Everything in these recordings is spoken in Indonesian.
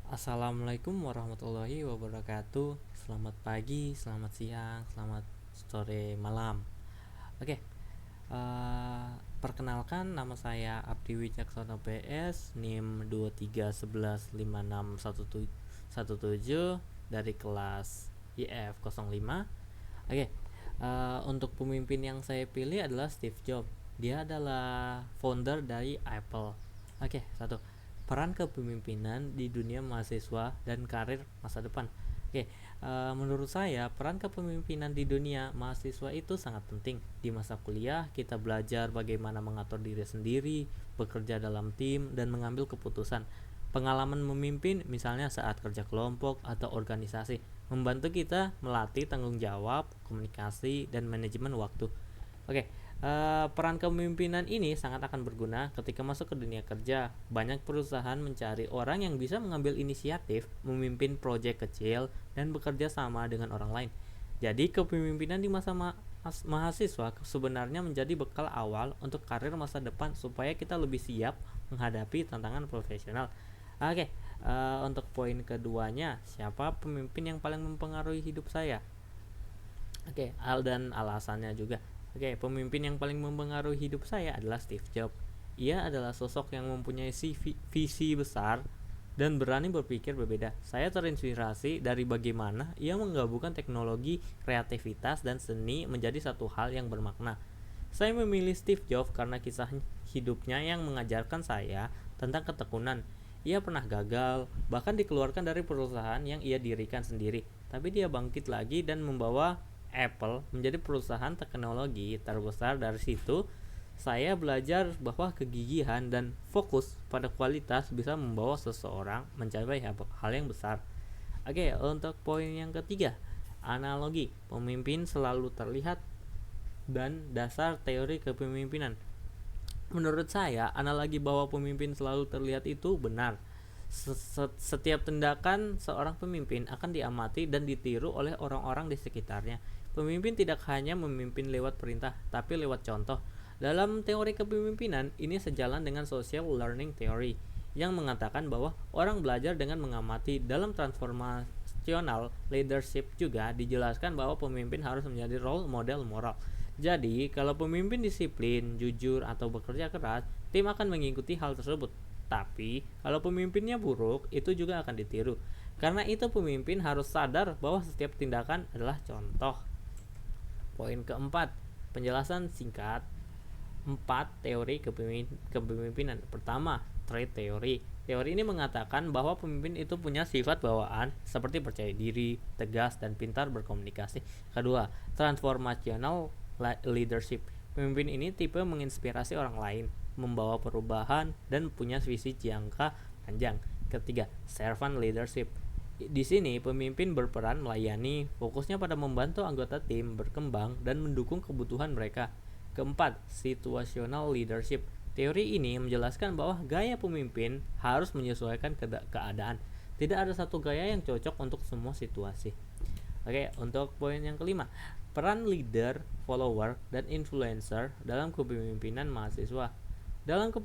Assalamualaikum warahmatullahi wabarakatuh. Selamat pagi, selamat siang, selamat sore, malam. Oke, perkenalkan nama saya Abdi Wicaksono PS, NIM 23115617 dari kelas IF05. Oke, untuk pemimpin yang saya pilih adalah Steve Jobs. Dia adalah founder dari Apple. Oke, satu. Peran kepemimpinan di dunia mahasiswa dan karir masa depan. Oke, menurut saya peran kepemimpinan di dunia mahasiswa itu sangat penting. Di masa kuliah, kita belajar bagaimana mengatur diri sendiri, bekerja dalam tim, dan mengambil keputusan. Pengalaman memimpin, misalnya saat kerja kelompok atau organisasi, membantu kita melatih tanggung jawab, komunikasi, dan manajemen waktu. Oke, peran kepemimpinan ini sangat akan berguna ketika masuk ke dunia kerja. Banyak perusahaan mencari orang yang bisa mengambil inisiatif, memimpin proyek kecil, dan bekerja sama dengan orang lain. Jadi, kepemimpinan di masa mahasiswa sebenarnya menjadi bekal awal untuk karir masa depan supaya kita lebih siap menghadapi tantangan profesional. Oke, untuk poin keduanya, siapa pemimpin yang paling mempengaruhi hidup saya? Oke, dan alasannya juga. Oke, pemimpin yang paling mempengaruhi hidup saya adalah Steve Jobs. Ia adalah sosok yang mempunyai visi besar dan berani berpikir berbeda. Saya terinspirasi dari bagaimana ia menggabungkan teknologi, kreativitas, dan seni menjadi satu hal yang bermakna. Saya memilih Steve Jobs karena kisah hidupnya yang mengajarkan saya tentang ketekunan. Ia pernah gagal, bahkan dikeluarkan dari perusahaan yang ia dirikan sendiri. Tapi dia bangkit lagi dan membawa Apple menjadi perusahaan teknologi terbesar. Dari situ, saya belajar bahwa kegigihan dan fokus pada kualitas bisa membawa seseorang mencapai hal yang besar. Oke, untuk poin yang ketiga, analogi pemimpin selalu terlihat dan dasar teori kepemimpinan. Menurut saya, analogi bahwa pemimpin selalu terlihat itu benar. Setiap tindakan seorang pemimpin akan diamati dan ditiru oleh orang-orang di sekitarnya. Pemimpin tidak hanya memimpin lewat perintah, tapi lewat contoh. Dalam teori kepemimpinan, ini sejalan dengan social learning theory yang mengatakan bahwa orang belajar dengan mengamati. Dalam transformational leadership juga dijelaskan bahwa pemimpin harus menjadi role model moral. Jadi, kalau pemimpin disiplin, jujur, atau bekerja keras, tim akan mengikuti hal tersebut. Tapi, kalau pemimpinnya buruk, itu juga akan ditiru. Karena itu pemimpin harus sadar bahwa setiap tindakan adalah contoh. Poin keempat, penjelasan singkat 4 teori kepemimpinan. Pertama, trait theory. Teori ini mengatakan bahwa pemimpin itu punya sifat bawaan seperti percaya diri, tegas, dan pintar berkomunikasi. Kedua, transformational leadership. Pemimpin ini tipe menginspirasi orang lain, membawa perubahan, dan punya visi jangka panjang. Ketiga, servant leadership. Di sini pemimpin berperan melayani, fokusnya pada membantu anggota tim berkembang dan mendukung kebutuhan mereka. Keempat, situational leadership. Teori ini menjelaskan bahwa gaya pemimpin harus menyesuaikan keadaan. Tidak ada satu gaya yang cocok untuk semua situasi. Oke, untuk poin yang kelima, peran leader, follower, dan influencer dalam kepemimpinan mahasiswa. Dalam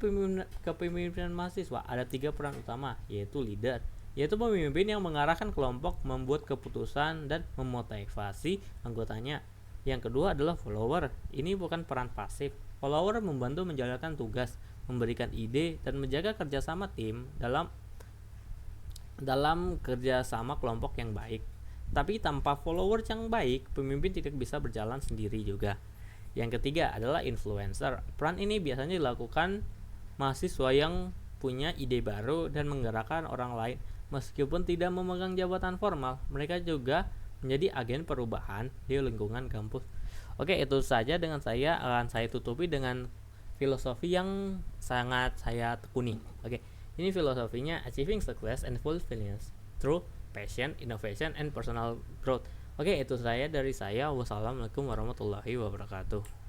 kepemimpinan mahasiswa ada 3 peran utama, yaitu leader, yaitu pemimpin yang mengarahkan kelompok, membuat keputusan, dan memotivasi anggotanya. Yang kedua adalah follower. Ini bukan peran pasif. Follower membantu menjalankan tugas, memberikan ide, dan menjaga kerjasama tim dalam kerjasama kelompok yang baik. Tapi tanpa follower yang baik, pemimpin tidak bisa berjalan sendiri juga. Yang ketiga adalah influencer. Peran ini biasanya dilakukan mahasiswa yang punya ide baru dan menggerakkan orang lain. Meskipun tidak memegang jabatan formal, mereka juga menjadi agen perubahan di lingkungan kampus. Oke, itu saja dengan saya akan saya tutupi dengan filosofi yang sangat saya tekuni. Oke, ini filosofinya achieving success and fulfillment through passion, innovation, and personal growth. Oke, itu saya dari saya. Wassalamualaikum warahmatullahi wabarakatuh.